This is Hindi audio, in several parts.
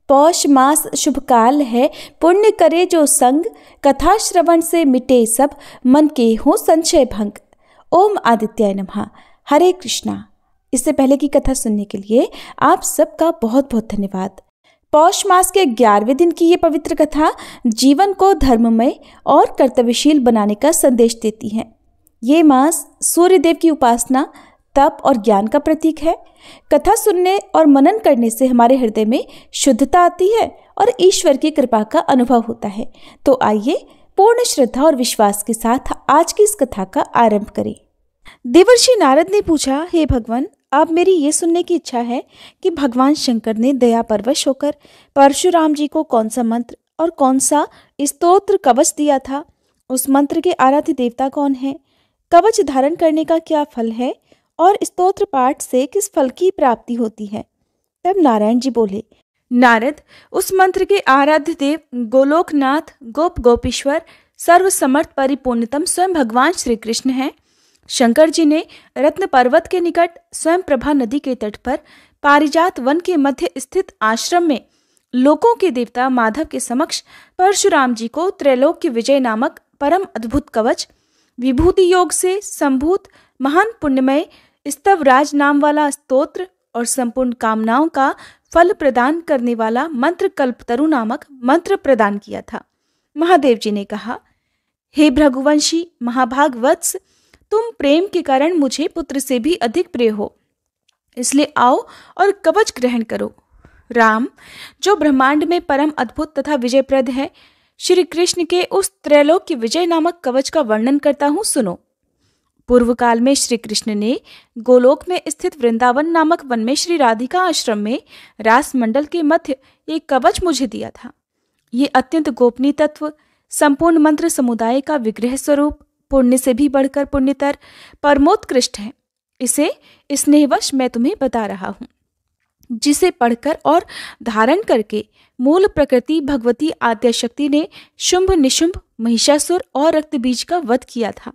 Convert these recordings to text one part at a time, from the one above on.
पौष मास शुभ काल है, पुण्य करे जो संग, कथा श्रवण से मिटे सब, मन के हो संशय भंग। ओम आदित्याय नमः। हरे कृष्णा। इससे पहले की कथा सुनने के लिए आप सबका बहुत बहुत धन्यवाद। पौष मास के 11वें दिन की ये पवित्र कथा जीवन को धर्ममय और कर्तव्यशील बनाने का संदेश देती है। ये मास सूर्य देव की उपासना, तप और ज्ञान का प्रतीक है। कथा सुनने और मनन करने से हमारे हृदय में शुद्धता आती है और ईश्वर की कृपा का अनुभव होता है। तो आइए पूर्ण श्रद्धा और विश्वास के साथ आज की इस कथा का आरंभ करें। देवर्षि नारद ने पूछा, हे भगवान, अब मेरी ये सुनने की इच्छा है कि भगवान शंकर ने दया परवश होकर परशुराम जी को कौन सा मंत्र और कौन सा स्तोत्र कवच दिया था। उस मंत्र के आराध्य देवता कौन है, कवच धारण करने का क्या फल है और स्तोत्र पाठ से किस फल की प्राप्ति होती है। तब नारायण जी बोले, नारद, उस मंत्र के आराध्य देव गोलोकनाथ, गोप गोपीश्वर, सर्वसमर्थ परिपूर्णतम स्वयं भगवान श्री कृष्ण हैं। शंकर जी ने रत्न पर्वत के निकट स्वयं प्रभा नदी के तट पर पारिजात वन के मध्य स्थित आश्रम में लोकों के देवता माधव के समक्ष परशुराम जी को त्रैलोक्य विजय नामक परम अद्भुत कवच, विभूति योग से संभूत महान पुण्यमय स्तवराज नाम वाला स्तोत्र और संपूर्ण कामनाओं का फल प्रदान करने वाला मंत्र कल्पतरु नामक मंत्र प्रदान किया था। महादेव जी ने कहा, हे भृगुवंशी महाभाग वत्स, तुम प्रेम के कारण मुझे पुत्र से भी अधिक प्रिय हो, इसलिए आओ और कवच ग्रहण करो। राम, जो ब्रह्मांड में परम अद्भुत तथा विजयप्रद है, श्री कृष्ण के उस त्रैलोक्य विजय नामक कवच का वर्णन करता हूँ, सुनो। पूर्व काल में श्री कृष्ण ने गोलोक में स्थित वृंदावन नामक वन में श्री राधिका आश्रम में रास मंडल के मध्य एक कवच मुझे दिया था। ये अत्यंत गोपनीय तत्व संपूर्ण मंत्र समुदाय का विग्रह स्वरूप, पुण्य से भी बढ़कर पुण्यतर, परमोत्कृष्ट है। इसे स्नेहवश मैं तुम्हें बता रहा हूँ, जिसे पढ़कर और धारण करके मूल प्रकृति भगवती आद्यशक्ति ने शुंभ निशुंभ महिषासुर और रक्तबीज का वध किया था,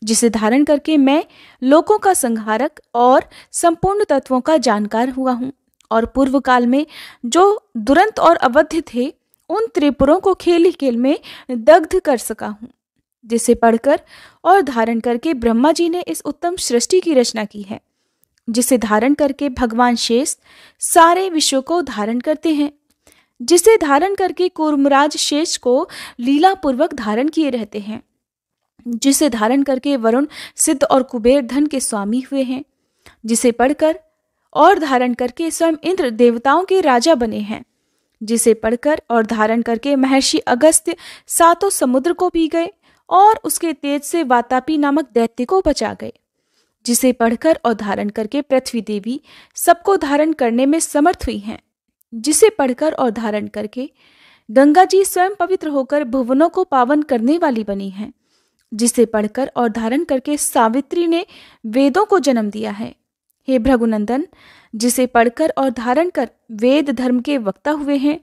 जिसे धारण करके मैं लोकों का संहारक और संपूर्ण तत्वों का जानकार हुआ हूँ, और पूर्व काल में जो दुरंत और अवध्य थे उन त्रिपुरों को खेल ही खेल में दग्ध कर सका हूँ, जिसे पढ़कर और धारण करके ब्रह्मा जी ने इस उत्तम सृष्टि की रचना की है, जिसे धारण करके भगवान शेष सारे विश्व को धारण करते हैं, जिसे धारण करके कूर्मराज शेष को लीला पूर्वक धारण किए रहते हैं, जिसे धारण करके वरुण सिद्ध और कुबेर धन के स्वामी हुए हैं, जिसे पढ़कर और धारण करके स्वयं इंद्र देवताओं के राजा बने हैं, जिसे पढ़कर और धारण करके महर्षि अगस्त्य सातों समुद्र को पी गए और उसके तेज से वातापी नामक दैत्य को बचा गए, जिसे पढ़कर और धारण करके पृथ्वी देवी सबको धारण करने में समर्थ हुई हैं, जिसे पढ़कर और धारण करके गंगा जी स्वयं पवित्र होकर भुवनों को पावन करने वाली बनी हैं, जिसे पढ़कर और धारण करके सावित्री ने वेदों को जन्म दिया है। हे भृगुनंदन, जिसे पढ़कर और धारण कर वेद धर्म के वक्ता हुए हैं,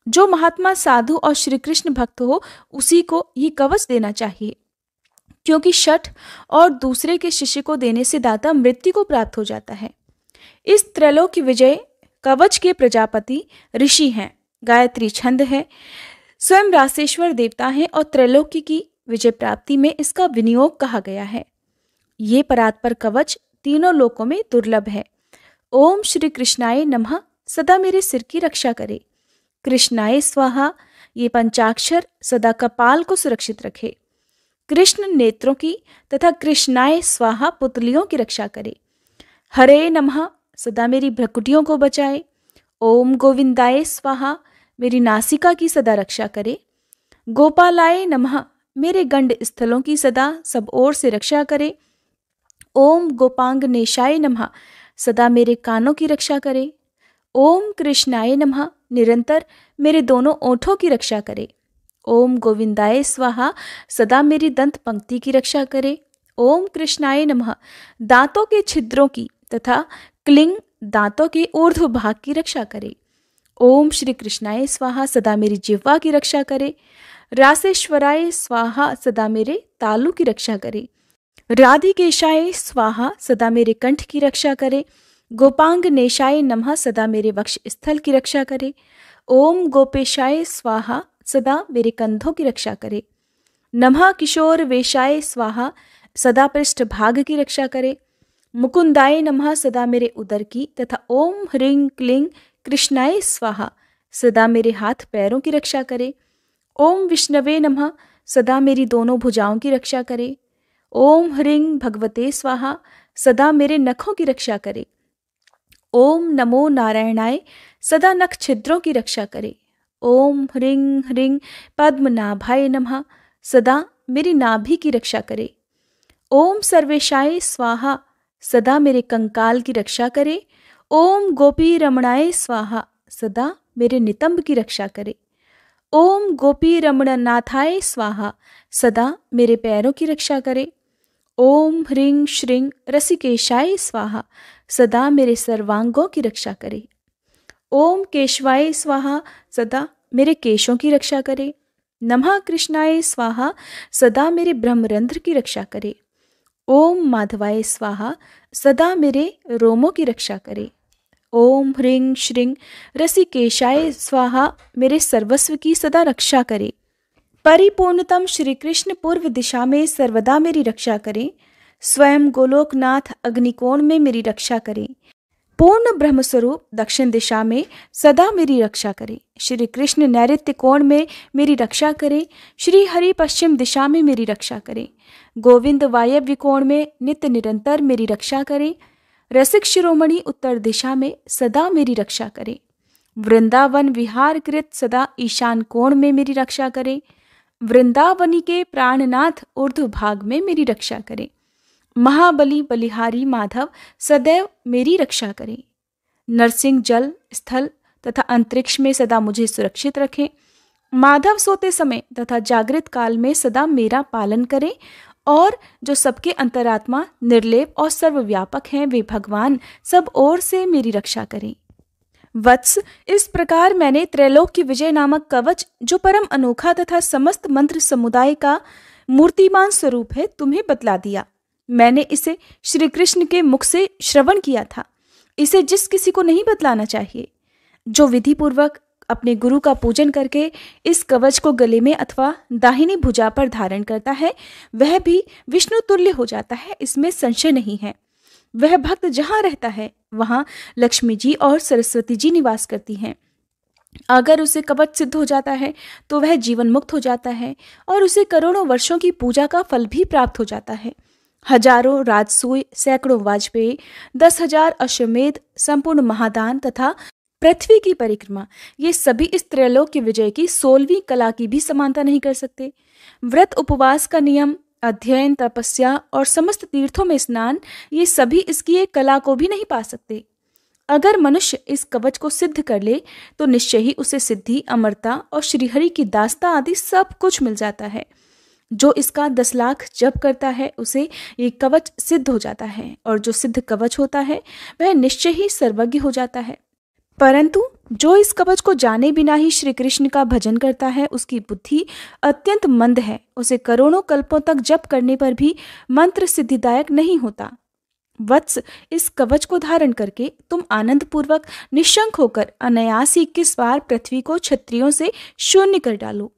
जो महात्मा साधु और श्री कृष्ण भक्त हो उसी को ये कवच देना चाहिए, क्योंकि छठ और दूसरे के शिष्य को देने से दाता मृत्यु को प्राप्त हो जाता है। इस त्रैलोक्य विजय कवच के प्रजापति ऋषि हैं, गायत्री छंद है, स्वयं रासेश्वर देवता हैं और त्रैलोक्य की विजय प्राप्ति में इसका विनियोग कहा गया है। ये परात्पर कवच तीनों लोकों में दुर्लभ है। ओम श्री कृष्णाय नमः सदा मेरे सिर की रक्षा करे। कृष्णाय स्वाहा, ये पंचाक्षर सदा कपाल को सुरक्षित रखे। कृष्ण नेत्रों की तथा कृष्णाय स्वाहा पुतलियों की रक्षा करे। हरे नमः, सदा मेरी भ्रकुटियों को बचाए। ओम गोविंदाय स्वाहा, मेरी नासिका की सदा रक्षा करे। गोपालाय नमः, मेरे गंड स्थलों की सदा सब ओर से रक्षा करे। ओम गोपांग नेशाय नमः, सदा मेरे कानों की रक्षा करे। ओम कृष्णाय नमः, निरंतर मेरे दोनों ओठों की रक्षा करे। ओम गोविंदाय स्वाहा, सदा मेरी दंत पंक्ति की रक्षा करे। ओम कृष्णाय नमः, दांतों के छिद्रों की तथा क्लिंग दांतों के ऊर्ध्व भाग की रक्षा करे। ओम श्री कृष्णाय स्वाहा, सदा मेरी जिह्वा की रक्षा करे। रासेश्वराय स्वाहा, सदा मेरे तालु की रक्षा करे। राधिकेशाय स्वाहा, सदा मेरे कंठ की रक्षा करे। गोपांग नेशाय नमः सदा मेरे वक्ष स्थल की रक्षा करे। ओम गोपेशाय स्वाहा सदा मेरे कंधों की रक्षा करे। नमः किशोर वेशाय स्वाहा सदा पृष्ठ भाग की रक्षा करे। मुकुंदाय नमः सदा मेरे उदर की तथा ओम ह्रीं क्लीं कृष्णाय स्वाहा सदा मेरे हाथ पैरों की रक्षा करे। ओम विष्णवे नमः सदा मेरी दोनों भुजाओं की रक्षा करे। ओम ह्रीं भगवते स्वाहा सदा मेरे नखों की रक्षा करे। ओम नमो नारायणाय सदा नख छिद्रों की रक्षा करे। ओम ह्रीं ह्रीं पद्मनाभाय नमः सदा मेरी नाभि की रक्षा करे। ओम सर्वेशाय स्वाहा सदा मेरे कंकाल की रक्षा करे। ओम गोपी रमणाय स्वाहा सदा मेरे नितंब की रक्षा करे। ओम गोपी रमणनाथाय स्वाहा सदा मेरे पैरों की रक्षा करे। ओम ह्रीं श्रीं रसिकेशाय स्वाहा सदा मेरे सर्वांगों की रक्षा करे। ओम केशवाय स्वाहा सदा मेरे केशों की रक्षा करे। नमः कृष्णाय स्वाहा सदा मेरे ब्रह्मरंध्र की रक्षा करे। ओम माधवाय स्वाहा सदा मेरे रोमों की रक्षा करे। ओम ह्रीं श्रीं रसिकेशाय स्वाहा मेरे सर्वस्व की सदा रक्षा करे। परिपूर्णतम श्री कृष्ण पूर्व दिशा में सर्वदा मेरी रक्षा करें। स्वयं गोलोकनाथ अग्निकोण में मेरी रक्षा करें। पूर्ण ब्रह्मस्वरूप दक्षिण दिशा में सदा मेरी रक्षा करें। श्री कृष्ण नैऋत्य कोण में मेरी रक्षा करें। श्री हरि पश्चिम दिशा में मेरी रक्षा करें। गोविंद वायव्य कोण में नित्य निरंतर मेरी रक्षा करें। रसिक शिरोमणि उत्तर दिशा में सदा मेरी रक्षा करें। वृंदावन विहार कृत सदा ईशान कोण में मेरी रक्षा करें। वृंदावनी के प्राणनाथ ऊर्ध्व भाग में मेरी रक्षा करें। महाबली बलिहारी माधव सदैव मेरी रक्षा करें। नरसिंह जल स्थल तथा अंतरिक्ष में सदा मुझे सुरक्षित रखें। माधव सोते समय तथा जागृत काल में सदा मेरा पालन करें। और जो सबके अंतरात्मा निर्लेप और सर्वव्यापक हैं वे भगवान सब ओर से मेरी रक्षा करें। वत्स, इस प्रकार मैंने त्रैलोक्य विजय नामक कवच जो परम अनोखा तथा समस्त मंत्र समुदाय का मूर्तिमान स्वरूप है तुम्हें बतला दिया। मैंने इसे श्री कृष्ण के मुख से श्रवण किया था। इसे जिस किसी को नहीं बतलाना चाहिए। जो विधि पूर्वक अपने गुरु का पूजन करके इस कवच को गले में अथवा दाहिनी भुजा पर धारण करता है वह भी विष्णु तुल्य हो जाता है, इसमें संशय नहीं है। वह भक्त जहाँ रहता है वहाँ लक्ष्मी जी और सरस्वती जी निवास करती हैं। अगर उसे कवच सिद्ध हो जाता है तो वह जीवन मुक्त हो जाता है और उसे करोड़ों वर्षों की पूजा का फल भी प्राप्त हो जाता है। हजारों राजसूय, सैकड़ों वाजपेयी, 10,000 अश्वमेध, संपूर्ण महादान तथा पृथ्वी की परिक्रमा, ये सभी इस त्रैलोक्य विजय की 16वीं कला की भी समानता नहीं कर सकते। व्रत, उपवास का नियम, अध्ययन, तपस्या और समस्त तीर्थों में स्नान, ये सभी इसकी एक कला को भी नहीं पा सकते। अगर मनुष्य इस कवच को सिद्ध कर ले तो निश्चय ही उसे सिद्धि, अमरता और श्रीहरि की दास्ता आदि सब कुछ मिल जाता है। जो इसका 10 लाख जप करता है उसे ये कवच सिद्ध हो जाता है और जो सिद्ध कवच होता है वह निश्चय ही सर्वज्ञ हो जाता है। परंतु जो इस कवच को जाने बिना ही श्री कृष्ण का भजन करता है उसकी बुद्धि अत्यंत मंद है। उसे करोड़ों कल्पों तक जप करने पर भी मंत्र सिद्धिदायक नहीं होता। वत्स, इस कवच को धारण करके तुम आनंद पूर्वक निशंक होकर अनायास ही 21 बार पृथ्वी को क्षत्रियों से शून्य कर डालो।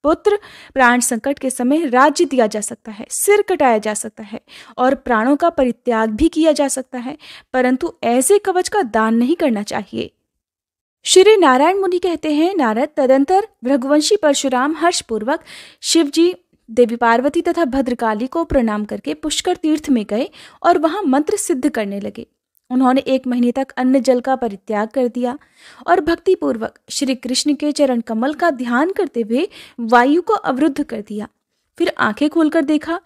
पुत्र, प्राण संकट के समय राज्य दिया जा सकता है, सिर कटाया जा सकता है और प्राणों का परित्याग भी किया जा सकता है, परंतु ऐसे कवच का दान नहीं करना चाहिए। श्री नारायण मुनि कहते हैं, नारद, तदंतर भृगुवंशी परशुराम हर्षपूर्वक शिवजी, देवी पार्वती तथा भद्रकाली को प्रणाम करके पुष्कर तीर्थ में गए और वहां मंत्र सिद्ध करने लगे। उन्होंने 1 महीने तक अन्न जल का परित्याग कर दिया और भक्ति पूर्वक श्री कृष्ण के चरण कमल का ध्यान करते हुए वायु को अवरुद्ध कर दिया। फिर आंखें खोलकर देखा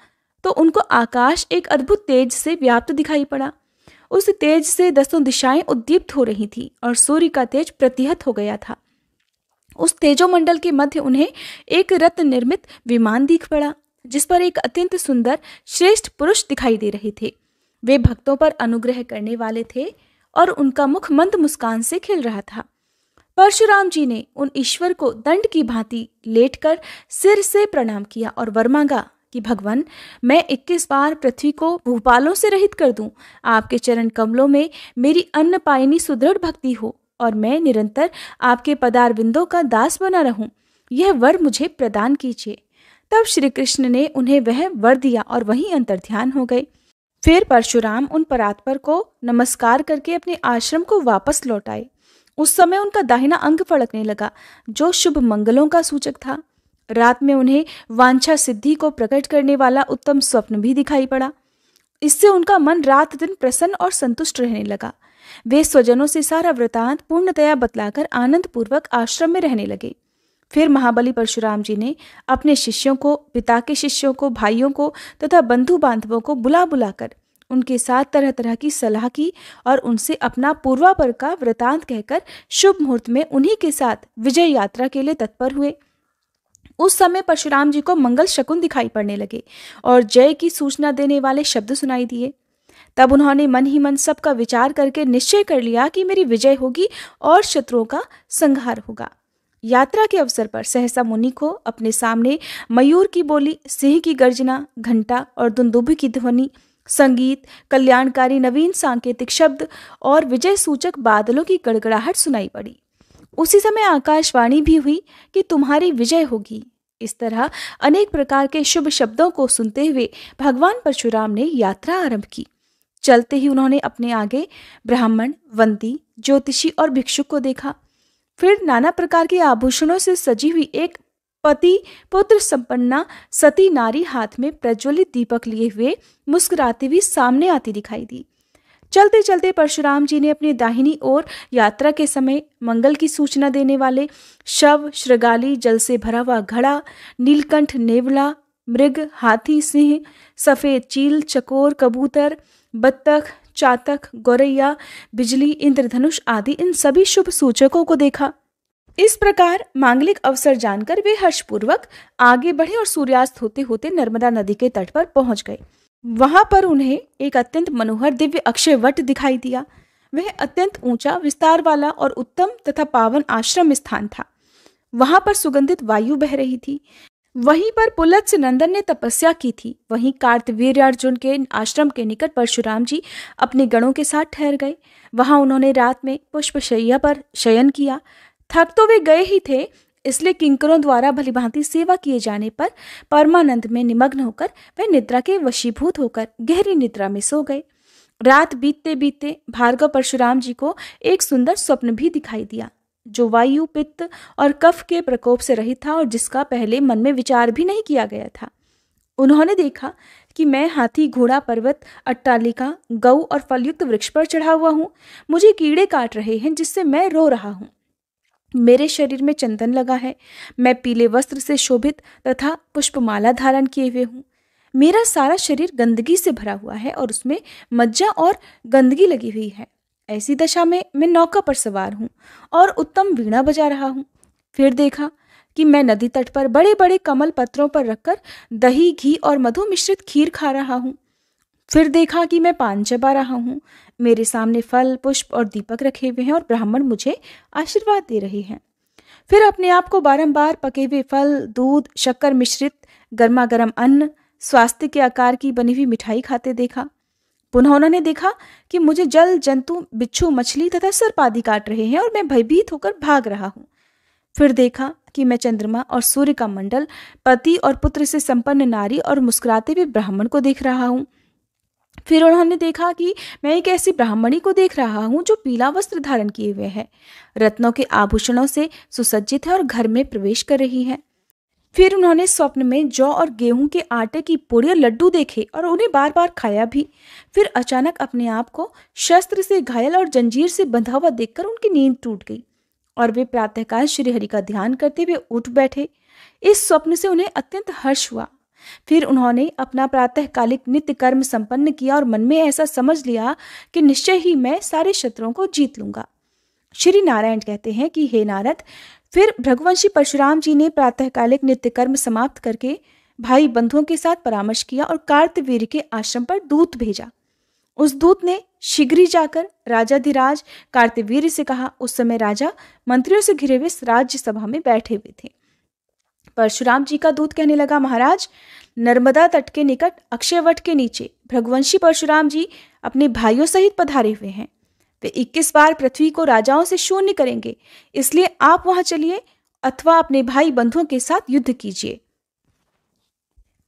तो उनको आकाश एक अद्भुत तेज से व्याप्त दिखाई पड़ा। उस तेज से 10 दिशाएं उद्दीप्त हो रही थी और सूर्य का तेज प्रतिहत हो गया था। उस तेजोमंडल के मध्य उन्हें एक रत्न निर्मित विमान दिख पड़ा जिस पर एक अत्यंत सुंदर श्रेष्ठ पुरुष दिखाई दे रहे थे। वे भक्तों पर अनुग्रह करने वाले थे और उनका मुख मंद मुस्कान से खिल रहा था। परशुराम जी ने उन ईश्वर को दंड की भांति लेटकर सिर से प्रणाम किया और वर मांगा कि भगवान, मैं 21 बार पृथ्वी को भूपालों से रहित कर दूं। आपके चरण कमलों में मेरी अन्न पायनी सुदृढ़ भक्ति हो और मैं निरंतर आपके पदार बिंदों का दास बना रहूं। यह वर मुझे प्रदान कीजिए। तब श्री कृष्ण ने उन्हें वह वर दिया और वहीं अंतर्ध्यान हो गए। फिर परशुराम उन परात्पर को नमस्कार करके अपने आश्रम को वापस लौट आए। उस समय उनका दाहिना अंग फड़कने लगा, जो शुभ मंगलों का सूचक था। रात में उन्हें वांछा सिद्धि को प्रकट करने वाला उत्तम स्वप्न भी दिखाई पड़ा। इससे उनका मन रात दिन प्रसन्न और संतुष्ट रहने लगा। वे स्वजनों से सारा वृतांत पूर्णतया बतलाकर आनंद पूर्वक आश्रम में रहने लगे। फिर महाबली परशुराम जी ने अपने शिष्यों को, पिता के शिष्यों को, भाइयों को तथा बंधु बांधवों को बुला बुलाकर उनके साथ तरह तरह की सलाह की और उनसे अपना पूर्वापर का वृतांत कहकर शुभ मुहूर्त में उन्हीं के साथ विजय यात्रा के लिए तत्पर हुए। उस समय परशुराम जी को मंगल शकुन दिखाई पड़ने लगे और जय की सूचना देने वाले शब्द सुनाई दिए। तब उन्होंने मन ही मन सबका विचार करके निश्चय कर लिया कि मेरी विजय होगी और शत्रुओं का संहार होगा। यात्रा के अवसर पर सहसा मुनि को अपने सामने मयूर की बोली, सिंह की गर्जना, घंटा और दुंदुभ की ध्वनि, संगीत, कल्याणकारी नवीन सांकेतिक शब्द और विजय सूचक बादलों की गड़गड़ाहट सुनाई पड़ी। उसी समय आकाशवाणी भी हुई कि तुम्हारी विजय होगी। इस तरह अनेक प्रकार के शुभ शब्दों को सुनते हुए भगवान परशुराम ने यात्रा आरंभ की। चलते ही उन्होंने अपने आगे ब्राह्मण, वंदी, ज्योतिषी और भिक्षुक को देखा। फिर नाना प्रकार के आभूषणों से सजी हुई एक पति पुत्र संपन्ना सती नारी हाथ में प्रज्वलित दीपक लिए हुए मुस्कुराती हुई सामने आती दिखाई दी। चलते चलते परशुराम जी ने अपनी दाहिनी ओर यात्रा के समय मंगल की सूचना देने वाले शव, श्रृगाली, जल से भरा हुआ घड़ा, नीलकंठ, नेवला, मृग, हाथी, सिंह, सफेद चील, चकोर, कबूतर, बत्तख, चातक, गौरैया, बिजली, इंद्रधनुष आदि इन सभी शुभ सूचकों को देखा। इस प्रकार मांगलिक अवसर जानकर वे हर्षपूर्वक आगे बढ़े और सूर्यास्त होते होते नर्मदा नदी के तट पर पहुंच गए। वहां पर उन्हें एक अत्यंत मनोहर दिव्य अक्षय वट दिखाई दिया। वह अत्यंत ऊंचा, विस्तार वाला और उत्तम तथा पावन आश्रम स्थान था। वहां पर सुगंधित वायु बह रही थी। वहीं पर पुलत्स्य नंदन ने तपस्या की थी। वहीं कार्तवीर्यार्जुन के आश्रम के निकट परशुराम जी अपने गणों के साथ ठहर गए। वहां उन्होंने रात में पुष्पशैया पर शयन किया। थक तो वे गए ही थे, इसलिए किंकरों द्वारा भलीभांति सेवा किए जाने पर परमानंद में निमग्न होकर वे निद्रा के वशीभूत होकर गहरी निद्रा में सो गए। रात बीतते बीतते भार्गव परशुराम जी को एक सुंदर स्वप्न भी दिखाई दिया, जो वायु, पित्त और कफ के प्रकोप से रहित था और जिसका पहले मन में विचार भी नहीं किया गया था। उन्होंने देखा कि मैं हाथी, घोड़ा, पर्वत, अट्टालिका, गऊ और फलयुक्त वृक्ष पर चढ़ा हुआ हूँ। मुझे कीड़े काट रहे हैं, जिससे मैं रो रहा हूँ। मेरे शरीर में चंदन लगा है। मैं पीले वस्त्र से शोभित तथा पुष्पमाला धारण किए हुए हूँ। मेरा सारा शरीर गंदगी से भरा हुआ है और उसमें मज्जा और गंदगी लगी हुई है। ऐसी दशा में मैं नौका पर सवार हूँ और उत्तम वीणा बजा रहा हूँ। फिर देखा कि मैं नदी तट पर बड़े बड़े कमल पत्रों पर रखकर दही, घी और मधु मिश्रित खीर खा रहा हूँ। फिर देखा कि मैं पान चबा रहा हूँ। मेरे सामने फल, पुष्प और दीपक रखे हुए हैं और ब्राह्मण मुझे आशीर्वाद दे रहे हैं। फिर अपने आप को बारंबार पके हुए फल, दूध, शक्कर मिश्रित गर्मा गर्म अन्न, स्वास्थ्य के आकार की बनी हुई मिठाई खाते देखा। पुनः उन्होंने देखा कि मुझे जल जंतु, बिच्छू, मछली तथा सर्प आदि काट रहे हैं और मैं भयभीत होकर भाग रहा हूँ। फिर देखा कि मैं चंद्रमा और सूर्य का मंडल, पति और पुत्र से संपन्न नारी और मुस्कुराते हुए ब्राह्मण को देख रहा हूँ। फिर उन्होंने देखा कि मैं एक ऐसी ब्राह्मणी को देख रहा हूँ जो पीला वस्त्र धारण किए हुए है, रत्नों के आभूषणों से सुसज्जित है और घर में प्रवेश कर रही है। फिर उन्होंने स्वप्न में जौ और गेहूं के आटे की पूड़ी और लड्डू देखे और उन्हें बार बार खाया भी। फिर अचानक अपने आप को शस्त्र से घायल और जंजीर से बंधा हुआ देखकर उनकी नींद टूट गई और वे प्रातःकाल श्री हरि का ध्यान करते हुए उठ बैठे। इस स्वप्न से उन्हें अत्यंत हर्ष हुआ। फिर उन्होंने अपना प्रातःकालिक नित्य कर्म संपन्न किया और मन में ऐसा समझ लिया कि निश्चय ही मैं सारे शत्रुओं को जीत लूंगा। श्री नारायण कहते हैं कि हे नारद, फिर भृगुवंशी परशुराम जी ने प्रातःकालिक नित्य कर्म समाप्त करके भाई बंधुओं के साथ परामर्श किया और कार्तवीर्य के आश्रम पर दूत भेजा। उस दूत ने शीघ्र ही जाकर राजाधिराज कार्तवीर्य से कहा। उस समय राजा मंत्रियों से घिरे हुए राज्य सभा में बैठे हुए थे। परशुराम जी का दूत कहने लगा, महाराज, नर्मदा तट के निकट अक्षयवट के नीचे भृगुवंशी परशुराम जी अपने भाइयों सहित पधारे हुए हैं। वे 21 बार पृथ्वी को राजाओं से शून्य करेंगे, इसलिए आप वहां चलिए अथवा अपने भाई बंधुओं के साथ युद्ध कीजिए।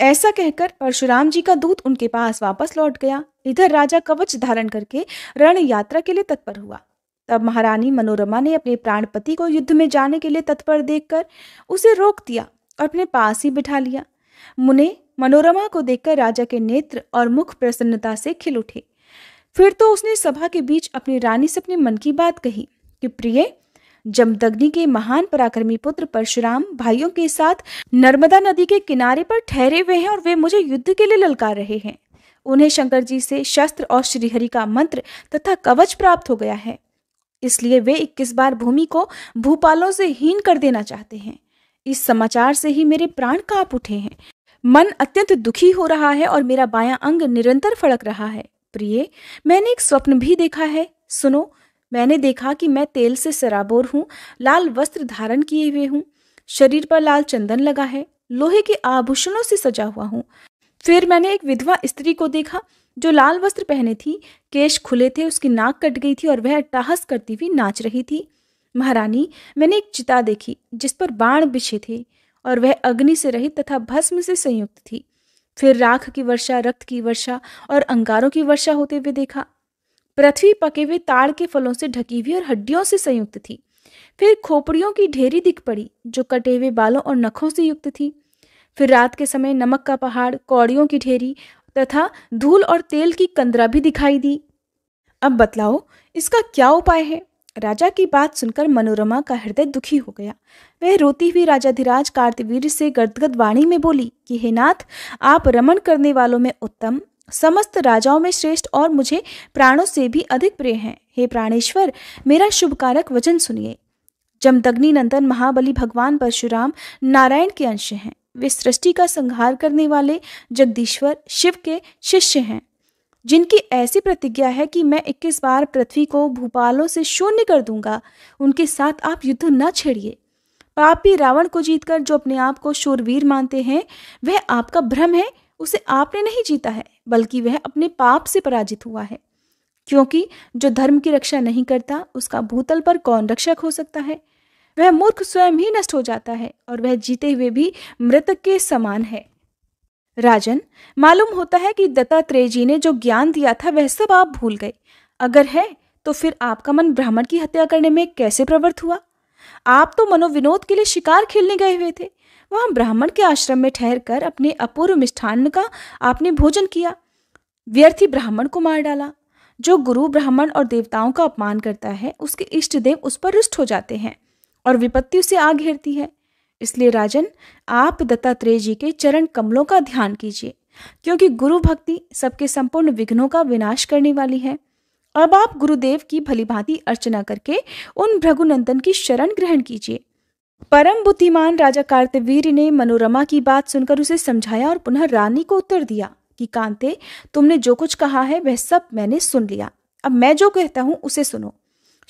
ऐसा कहकर परशुराम जी का दूत उनके पास वापस लौट गया। इधर राजा कवच धारण करके रण यात्रा के लिए तत्पर हुआ। तब महारानी मनोरमा ने अपने प्राणपति को युद्ध में जाने के लिए तत्पर देखकर उसे रोक दिया और अपने पास ही बिठा लिया। मुने मनोरमा को देखकर राजा के नेत्र और मुख प्रसन्नता से खिल उठे। फिर तो उसने सभा के बीच अपनी रानी से अपने मन की बात कही कि प्रिय, जमदग्नि के महान पराक्रमी पुत्र परशुराम भाइयों के साथ नर्मदा नदी के किनारे पर ठहरे हुए हैं और वे मुझे युद्ध के लिए ललकार रहे हैं। उन्हें शंकर जी से शस्त्र और श्रीहरि का मंत्र तथा कवच प्राप्त हो गया है, इसलिए वे 21 बार भूमि को भूपालों से हीन कर देना चाहते हैं। इस समाचार से ही मेरे प्राण कांप उठे हैं। मन अत्यंत दुखी हो रहा है और मेरा बायां अंग निरंतर फड़क रहा है। प्रिय, मैंने एक स्वप्न भी देखा है। सुनो, मैंने देखा कि मैं तेल से सराबोर हूँ, लाल वस्त्र धारण किए हुए हूँ, शरीर पर लाल चंदन लगा है, लोहे के आभूषणों से सजा हुआ हूँ। फिर मैंने एक विधवा स्त्री को देखा जो लाल वस्त्र पहने थी, केश खुले थे, उसकी नाक कट गई थी और वह अट्टहास करती हुई नाच रही थी। महारानी, मैंने एक चिता देखी जिस पर बाण बिछे थे और वह अग्नि से रहित तथा भस्म से संयुक्त थी। फिर राख की वर्षा, रक्त की वर्षा और अंगारों की वर्षा होते हुए देखा। पृथ्वी पके हुए ताड़ के फलों से ढकी हुई और हड्डियों से संयुक्त थी। फिर खोपड़ियों की ढेरी दिख पड़ी जो कटे हुए बालों और नखों से युक्त थी। फिर रात के समय नमक का पहाड़, कौड़ियों की ढेरी तथा धूल और तेल की कंदरा भी दिखाई दी। अब बतलाओ, इसका क्या उपाय है? राजा की बात सुनकर मनोरमा का हृदय दुखी हो गया। वह रोती हुई राजाधिराज कार्तवीर्य से गदगद वाणी में बोली कि हे नाथ, आप रमण करने वालों में उत्तम, समस्त राजाओं में श्रेष्ठ और मुझे प्राणों से भी अधिक प्रिय हैं। हे प्राणेश्वर, मेरा शुभकारक वचन सुनिए। जमदग्नि नंदन महाबली भगवान परशुराम नारायण के अंश हैं। वे सृष्टि का संहार करने वाले जगदीश्वर शिव के शिष्य हैं, जिनकी ऐसी प्रतिज्ञा है कि मैं 21 बार पृथ्वी को भूपालों से शून्य कर दूंगा। उनके साथ आप युद्ध न छेड़िए। पापी रावण को जीतकर जो अपने आप को शूरवीर मानते हैं, वह आपका भ्रम है। उसे आपने नहीं जीता है, बल्कि वह अपने पाप से पराजित हुआ है। क्योंकि जो धर्म की रक्षा नहीं करता, उसका भूतल पर कौन रक्षक हो सकता है? वह मूर्ख स्वयं ही नष्ट हो जाता है और वह जीते हुए भी मृतक के समान है। राजन, मालूम होता है कि दत्तात्रेय जी ने जो ज्ञान दिया था वह सब आप भूल गए। अगर है तो फिर आपका मन ब्राह्मण की हत्या करने में कैसे प्रवृत्त हुआ? आप तो मनोविनोद के लिए शिकार खेलने गए हुए थे। वहां ब्राह्मण के आश्रम में ठहरकर अपने अपूर्व मिष्ठान्न का आपने भोजन किया, व्यर्थी ब्राह्मण को मार डाला। जो गुरु ब्राह्मण और देवताओं का अपमान करता है, उसके इष्ट देव उस पर रुष्ट हो जाते हैं और विपत्ति उसे आ घेरती है। इसलिए राजन, आप दत्तात्रेय जी के चरण कमलों का ध्यान कीजिए, क्योंकि गुरु भक्ति सबके संपूर्ण विघ्नों का विनाश करने वाली है। अब आप गुरुदेव की भलीभांति अर्चना करके उन भृगुनंदन की शरण ग्रहण कीजिए। परम बुद्धिमान राजा कार्तवीर्य ने मनोरमा की बात सुनकर उसे समझाया और पुनः रानी को उत्तर दिया कि कांते, तुमने जो कुछ कहा है वह सब मैंने सुन लिया। अब मैं जो कहता हूँ उसे सुनो।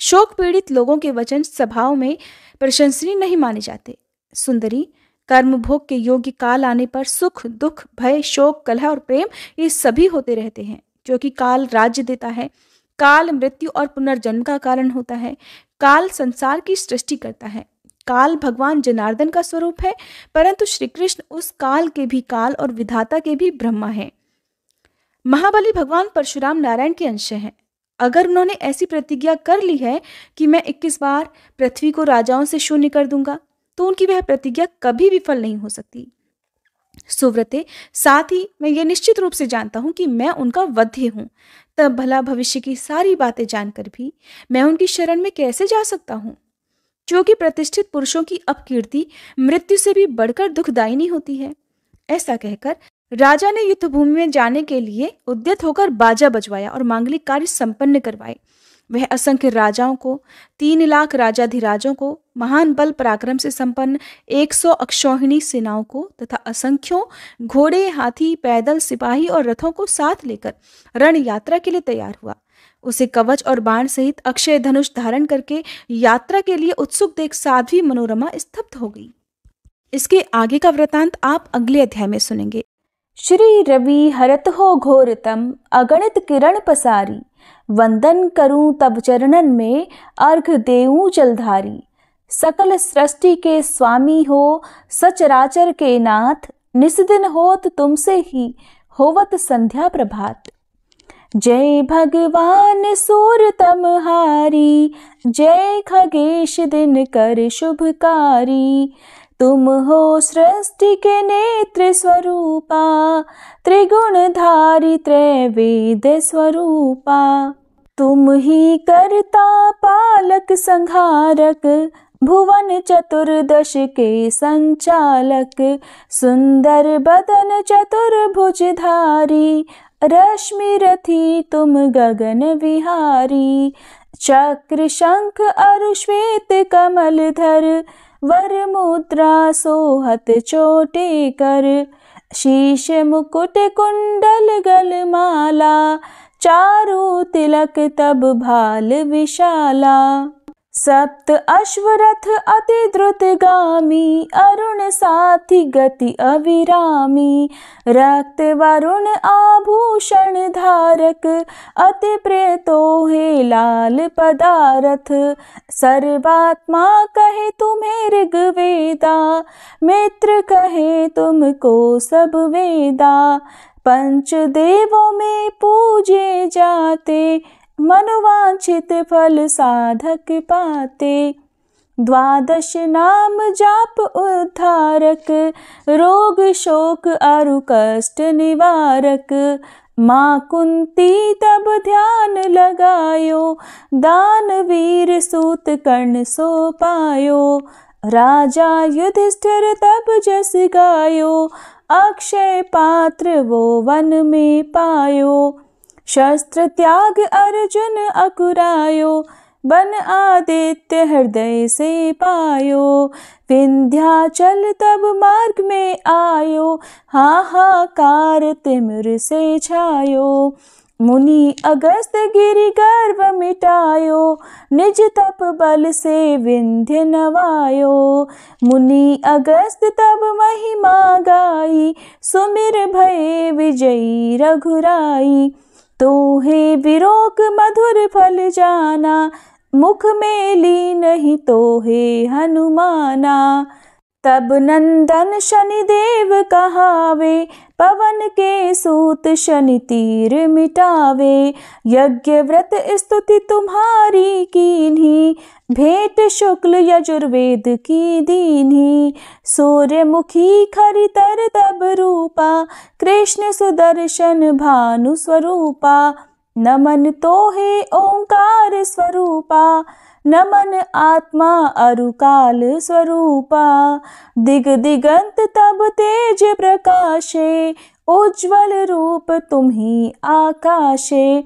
शोक पीड़ित लोगों के वचन सभाओं में प्रशंसनीय नहीं माने जाते। सुंदरी, कर्म भोग के योग्य काल आने पर सुख, दुख, भय, शोक, कलह और प्रेम ये सभी होते रहते हैं, क्योंकि काल राज्य देता है। काल मृत्यु और पुनर्जन्म का कारण होता है। काल संसार की सृष्टि करता है। काल भगवान जनार्दन का स्वरूप है, परंतु श्री कृष्ण उस काल के भी काल और विधाता के भी ब्रह्मा है। महाबली भगवान परशुराम नारायण के अंश हैं। अगर उन्होंने ऐसी प्रतिज्ञा कर ली है कि मैं 21 बार पृथ्वी को राजाओं से शून्य कर दूंगा, तो उनकी वह प्रतिज्ञा कभी विफल नहीं हो सकती। सुव्रते, साथ ही मैं ये निश्चित रूप से जानता हूं कि मैं उनका वध्य हूं। तब भला भविष्य की सारी बातें जानकर भी मैं उनकी शरण में कैसे जा सकता हूं? क्योंकि प्रतिष्ठित पुरुषों की अपकीर्ति मृत्यु से भी बढ़कर दुखदायिनी होती है। ऐसा कहकर राजा ने युद्ध भूमि में जाने के लिए उद्यत होकर बाजा बजवाया और मांगलिक कार्य संपन्न करवाए। वह असंख्य राजाओं को, 3 लाख राजाधिराजों को, महान बल पराक्रम से संपन्न 100 अक्षौहिणी सेनाओं को तथा असंख्यों घोड़े, हाथी, पैदल, सिपाही और रथों को साथ लेकर रण यात्रा के लिए तैयार हुआ। उसे कवच और बाण सहित अक्षय धनुष धारण करके यात्रा के लिए उत्सुक देख साध्वी मनोरमा स्तब्ध हो गई। इसके आगे का वृतांत आप अगले अध्याय में सुनेंगे। श्री रवि हरत हो घोरतम, अगणित किरण पसारी। वंदन करूं तब चरणन में, अर्घ देऊं जलधारी। सकल सृष्टि के स्वामी हो, सचराचर के नाथ। निस्दिन होत तुमसे ही, होवत संध्या प्रभात। जय भगवान सूरतमहारी, जय खगेश दिनकर शुभकारी। तुम हो सृष्टि के नेत्र स्वरूपा, त्रिगुणधारी त्रैवेद स्वरूपा। तुम ही करता पालक संहारक, भुवन चतुर्दश के संचालक। सुंदर बदन चतुर्भुजधारी, रश्मि रथी तुम गगन विहारी। चक्र शंख अरु श्वेत कमलधर, वर मुद्रा सोहत चोटे कर। शीश मुकुट कुंडल गलमाला, चारु तिलक तब भाल विशाला। सप्त अश्वरथ अति द्रुतगामी, अरुण साथी गति अविरामी। रक्त वरुण आभूषण धारक, अति प्रिय तोहे लाल पदारथ। सर्वात्मा कहे तुम्हें ऋग्वेदा, मित्र कहे तुमको सब वेदा। पंच देवों में पूजे जाते, मनोवांछित फल साधक पाते। द्वादश नाम जाप उद्धारक, रोग शोक अरु कष्ट निवारक। माँ कुंती तब ध्यान लगायो, दानवीर सूत कर्ण सो पायो। राजा युधिष्ठिर तब जस गायो, अक्षय पात्र वो वन में पायो। शस्त्र त्याग अर्जुन अकुरायो, बन आदित्य हृदय से पायो। विंध्याचल तब मार्ग में आयो, हाहाकार तिमिर से छायो। मुनि अगस्त गिरि गर्व मिटायो, निज तप बल से विंध्य नवायो। मुनि अगस्त तब महिमा गाई, सुमिर भये विजयी रघुराई। तोहे विरोक मधुर फल जाना, मुख में ली नहीं तोहे हनुमाना। तब नंदन शनिदेव कहावे, पवन के सूत शनि तीर मिटावे। यज्ञ व्रत स्तुति तुम्हारी कीन्ही, भेंट शुक्ल यजुर्वेद की दीन्ही। सूर्यमुखी खरितर तब रूपा, कृष्ण सुदर्शन भानु स्वरूपा। नमन तोहे ओंकार स्वरूपा, नमन आत्मा अरुकाल स्वरूपा। दिग दिगंत तब तेज प्रकाशे, उज्ज्वल रूप तुम्ही आकाशे।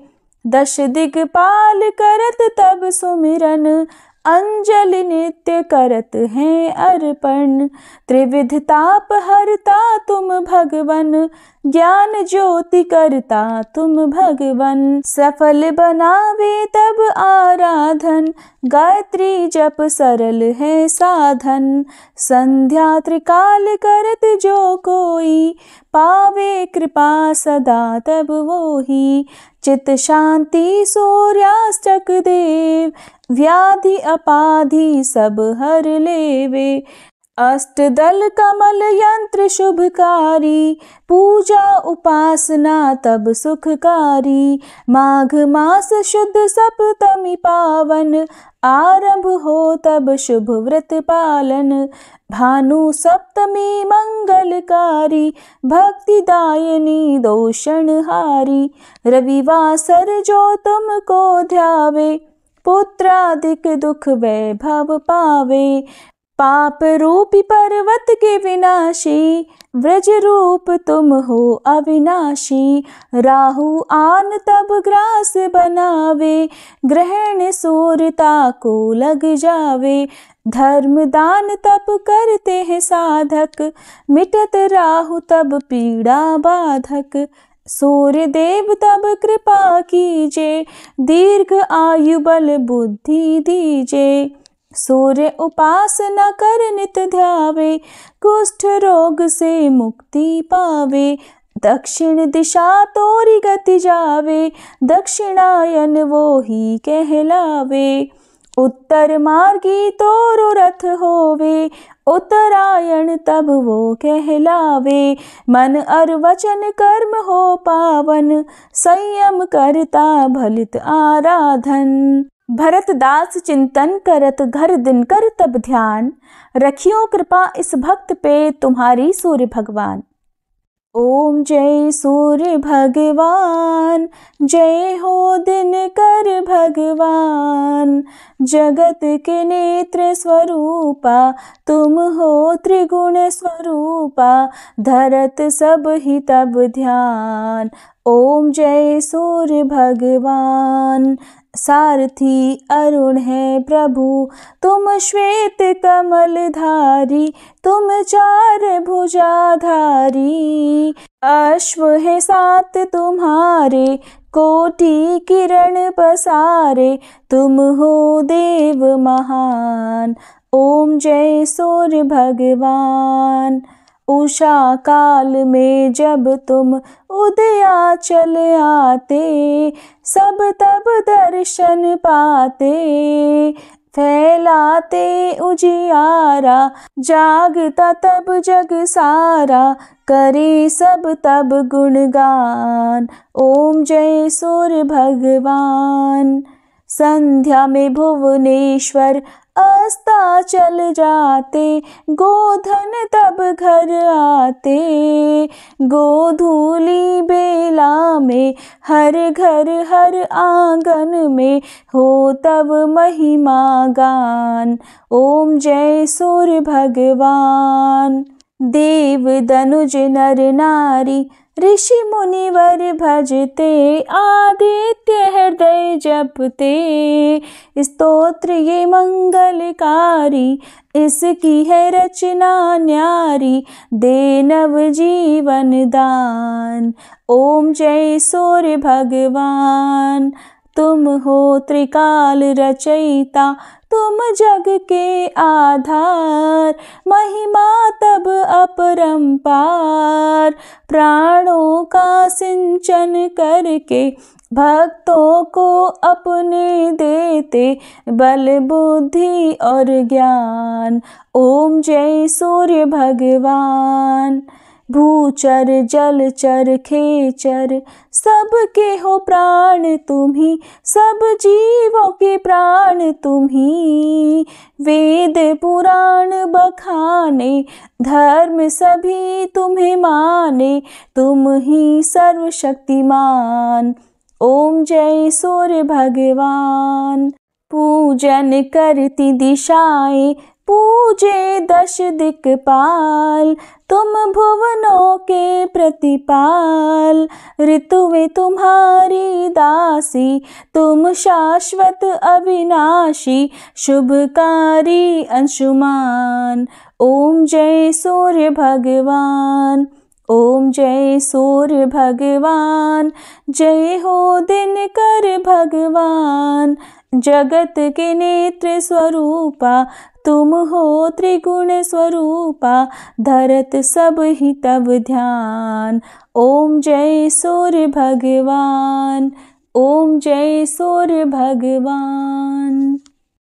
दश दिगपाल करत तब सुमिरन, अंजलि नित्य करत हैं अर्पण। त्रिविध ताप हरता तुम भगवन, ज्ञान ज्योति करता तुम भगवन। सफल बनावे तब आराधन, गायत्री जप सरल है साधन। संध्या त्रिकाल करत जो कोई, पावे कृपा सदा तब वोही। चित शांति सूर्यास्तक देव, व्याधि अपाधि सब हर लेवे। अष्टदल कमल यंत्र शुभकारी, पूजा उपासना तब सुखकारी। माघ मास शुद्ध सप्तमी पावन, आरंभ हो तब शुभ व्रत पालन। भानु सप्तमी मंगलकारी, भक्तिदायिनी दोषणहारी। रविवासर जो तुमको ध्यावे, पुत्रादिक दुख वैभव पावे। पाप रूपी पर्वत के विनाशी, व्रज रूप तुम हो अविनाशी। राहु आन तब ग्रास बनावे, ग्रहण सूर्यता को लग जावे। धर्म दान तब करते हैं साधक, मिटत राहु तब पीड़ा बाधक। सूर्य देव तब कृपा कीजे, दीर्घ आयु बल बुद्धि दीजे। सूर्य उपासना कर नित ध्यावे, कुष्ठ रोग से मुक्ति पावे। दक्षिण दिशा तोरी गति जावे, दक्षिणायन वो ही कहलावे। उत्तर मार्गी तोरो रथ होवे, उत्तरायण तब वो कहलावे। मन और वचन कर्म हो पावन, संयम करता भलित आराधन। भरत दास चिंतन करत घर दिन कर तब ध्यान, रखियो कृपा इस भक्त पे तुम्हारी सूर्य भगवान। ओम जय सूर्य भगवान, जय हो दिनकर भगवान। जगत के नेत्र स्वरूपा, तुम हो त्रिगुण स्वरूपा, धरत सब ही तब ध्यान। ओम जय सूर्य भगवान। सारथी अरुण है प्रभु, तुम श्वेत कमल धारी, तुम चार भुजाधारी। अश्व है सात तुम्हारे, कोटि किरण पसारे, तुम हो देव महान। ओम जय सूर्य भगवान। उषा काल में जब तुम उदयाचल आते, सब तब दर्शन पाते। फैलाते उजियारा, जागता तब जग सारा, करे सब तब गुणगान। ओम जय सूर्य भगवान। संध्या में भुवनेश्वर अस्ताचल जाते, गोधन तब घर आते। गोधूली बेला में हर घर हर आंगन में, हो तब महिमा गान। ओम जय सूर्य भगवान। देव दनुज नर नारी, ऋषि मुनिवर भजते, आदित्य हृदय जपते। स्तोत्र ये मंगलकारी, इसकी है रचना न्यारी, दे नव जीवन दान। ओम जय सूर्य भगवान। तुम हो त्रिकाल रचयिता, तुम जग के आधार, महिमा तब अपरंपार। प्राणों का सिंचन करके, भक्तों को अपने देते, बल बुद्धि और ज्ञान। ओम जय सूर्य भगवान। भूचर जलचर खेचर, सबके हो प्राण तुम्ही, सब जीवों के प्राण तुम्ही। वेद पुराण बखाने, धर्म सभी तुम्हें माने, तुम ही सर्वशक्तिमान। ओम जय सूर्य भगवान। पूजन करती दिशाएं, पूजे दश दिक्पाल, तुम भुवनों के प्रतिपाल। ऋतुएं तुम्हारी दासी, तुम शाश्वत अविनाशी, शुभकारी अंशुमान। ओम जय सूर्य भगवान। ओम जय सूर्य भगवान। जय हो दिनकर भगवान। जगत के नेत्र स्वरूपा, तुम हो त्रिगुण स्वरूपा, धरत सब ही तब ध्यान। ओम जय सूर्य भगवान। ओम जय सूर्य भगवान।